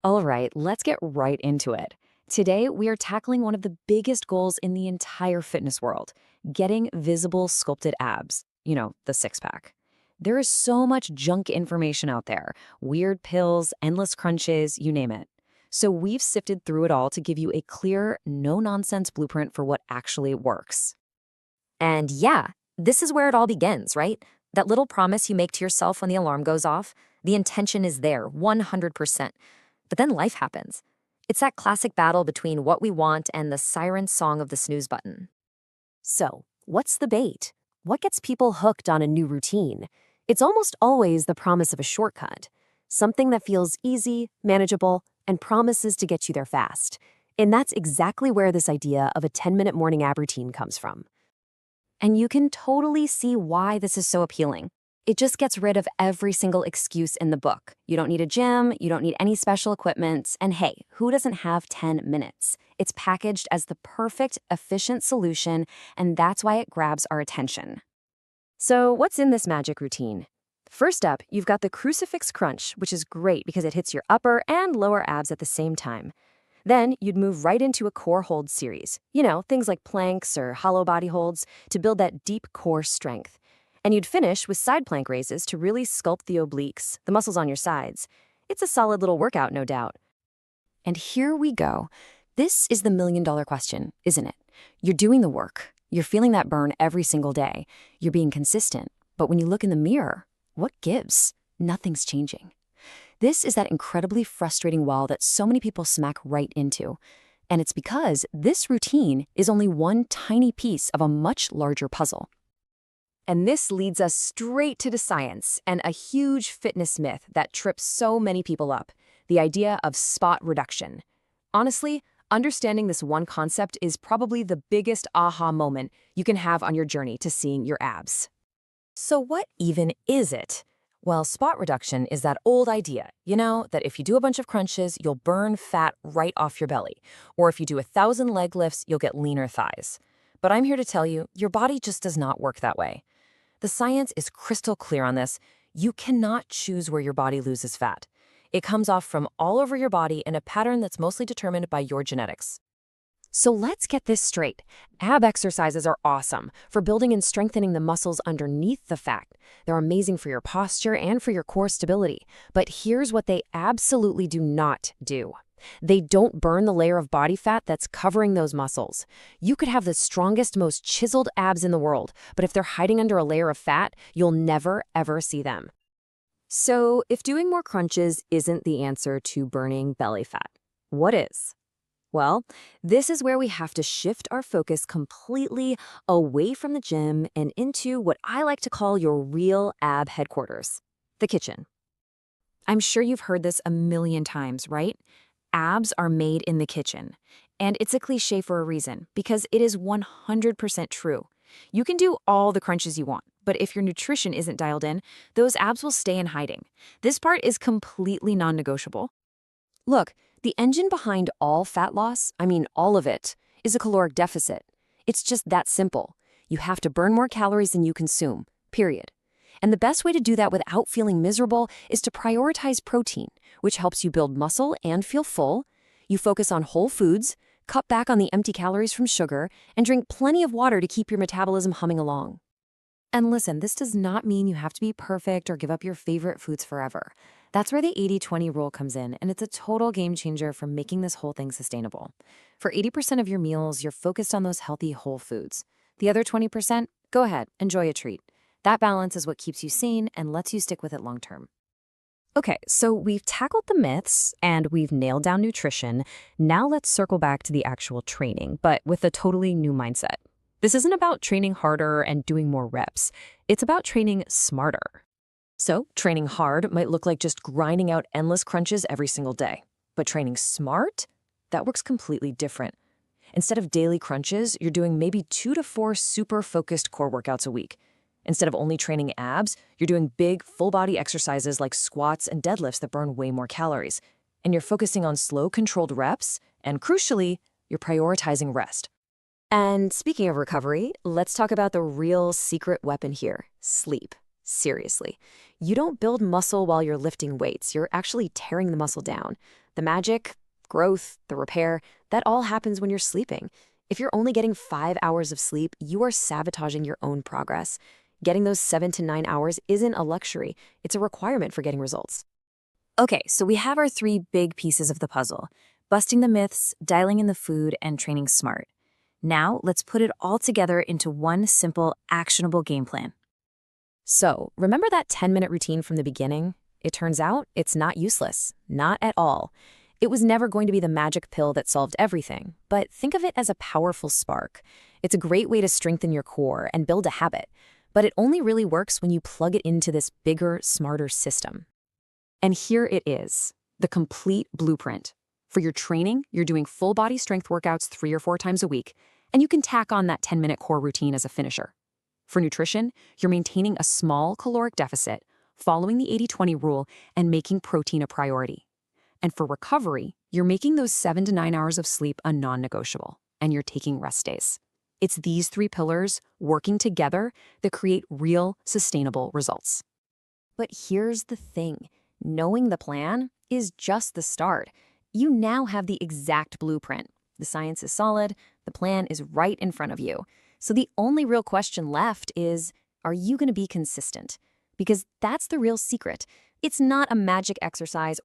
All right, let's get right into it. Today, we are tackling one of the biggest goals in the entire fitness world, getting visible sculpted abs, the six pack. There is so much junk information out there, weird pills, endless crunches, you name it. So we've sifted through it all to give you a clear, no nonsense blueprint for what actually works. And yeah, this is where it all begins, right? That little promise you make to yourself when the alarm goes off, the intention is there, 100%. But then life happens. It's that classic battle between what we want and the siren song of the snooze button. So, what's the bait? What gets people hooked on a new routine? It's almost always the promise of a shortcut, something that feels easy, manageable, and promises to get you there fast. And that's exactly where this idea of a 10-minute morning ab routine comes from. And you can totally see why this is so appealing. It just gets rid of every single excuse in the book. You don't need a gym, you don't need any special equipment, and hey, who doesn't have 10 minutes? It's packaged as the perfect, efficient solution, and that's why it grabs our attention. So, what's in this magic routine? First up, you've got the crucifix crunch, which is great because it hits your upper and lower abs at the same time. Then you'd move right into a core hold series. Things like planks or hollow body holds to build that deep core strength. And you'd finish with side plank raises to really sculpt the obliques, the muscles on your sides. It's a solid little workout, no doubt. And here we go. This is the million-dollar question, isn't it? You're doing the work. You're feeling that burn every single day. You're being consistent. But when you look in the mirror, what gives? Nothing's changing. This is that incredibly frustrating wall that so many people smack right into. And it's because this routine is only one tiny piece of a much larger puzzle. And this leads us straight to the science and a huge fitness myth that trips so many people up, the idea of spot reduction. Honestly, understanding this one concept is probably the biggest aha moment you can have on your journey to seeing your abs. So what even is it? Well, spot reduction is that old idea, that if you do a bunch of crunches, you'll burn fat right off your belly. Or if you do 1,000 leg lifts, you'll get leaner thighs. But I'm here to tell you, your body just does not work that way. The science is crystal clear on this. You cannot choose where your body loses fat. It comes off from all over your body in a pattern that's mostly determined by your genetics. So let's get this straight. Ab exercises are awesome for building and strengthening the muscles underneath the fat. They're amazing for your posture and for your core stability. But here's what they absolutely do not do. They don't burn the layer of body fat that's covering those muscles. You could have the strongest, most chiseled abs in the world, but if they're hiding under a layer of fat, you'll never, ever see them. So if doing more crunches isn't the answer to burning belly fat, what is? Well, this is where we have to shift our focus completely away from the gym and into what I like to call your real ab headquarters, the kitchen. I'm sure you've heard this a million times, right? Abs are made in the kitchen. And it's a cliche for a reason, because it is 100% true. You can do all the crunches you want, but if your nutrition isn't dialed in, those abs will stay in hiding. This part is completely non-negotiable. Look, the engine behind all fat loss, all of it, is a caloric deficit. It's just that simple. You have to burn more calories than you consume, period. And the best way to do that without feeling miserable is to prioritize protein, which helps you build muscle and feel full. You focus on whole foods, cut back on the empty calories from sugar, and drink plenty of water to keep your metabolism humming along. And listen, this does not mean you have to be perfect or give up your favorite foods forever. That's where the 80-20 rule comes in, and it's a total game changer for making this whole thing sustainable. For 80% of your meals, you're focused on those healthy whole foods. The other 20%, go ahead, enjoy a treat. That balance is what keeps you sane and lets you stick with it long term. Okay, so we've tackled the myths and we've nailed down nutrition. Now let's circle back to the actual training, but with a totally new mindset. This isn't about training harder and doing more reps. It's about training smarter. So training hard might look like just grinding out endless crunches every single day. But training smart? That works completely different. Instead of daily crunches, you're doing maybe 2 to 4 super focused core workouts a week. Instead of only training abs, you're doing big, full-body exercises like squats and deadlifts that burn way more calories. And you're focusing on slow, controlled reps, and crucially, you're prioritizing rest. And speaking of recovery, let's talk about the real secret weapon here, sleep. Seriously, you don't build muscle while you're lifting weights. You're actually tearing the muscle down. The magic, growth, the repair, that all happens when you're sleeping. If you're only getting 5 hours of sleep, you are sabotaging your own progress. Getting those 7 to 9 hours isn't a luxury. It's a requirement for getting results. Okay, so we have our 3 big pieces of the puzzle: busting the myths, dialing in the food, and training smart. Now, let's put it all together into one simple, actionable game plan. So, remember that 10-minute routine from the beginning? It turns out it's not useless. Not at all. It was never going to be the magic pill that solved everything, but think of it as a powerful spark. It's a great way to strengthen your core and build a habit, but it only really works when you plug it into this bigger, smarter system. And here it is, the complete blueprint. For your training, you're doing full body strength workouts 3 or 4 times a week, and you can tack on that 10-minute core routine as a finisher. For nutrition, you're maintaining a small caloric deficit, following the 80-20 rule, and making protein a priority. And for recovery, you're making those 7 to 9 hours of sleep a non-negotiable, and you're taking rest days. It's these 3 pillars working together that create real, sustainable results. But here's the thing. Knowing the plan is just the start. You now have the exact blueprint. The science is solid, the plan is right in front of you. So the only real question left is, are you going to be consistent? Because that's the real secret. It's not a magic exercise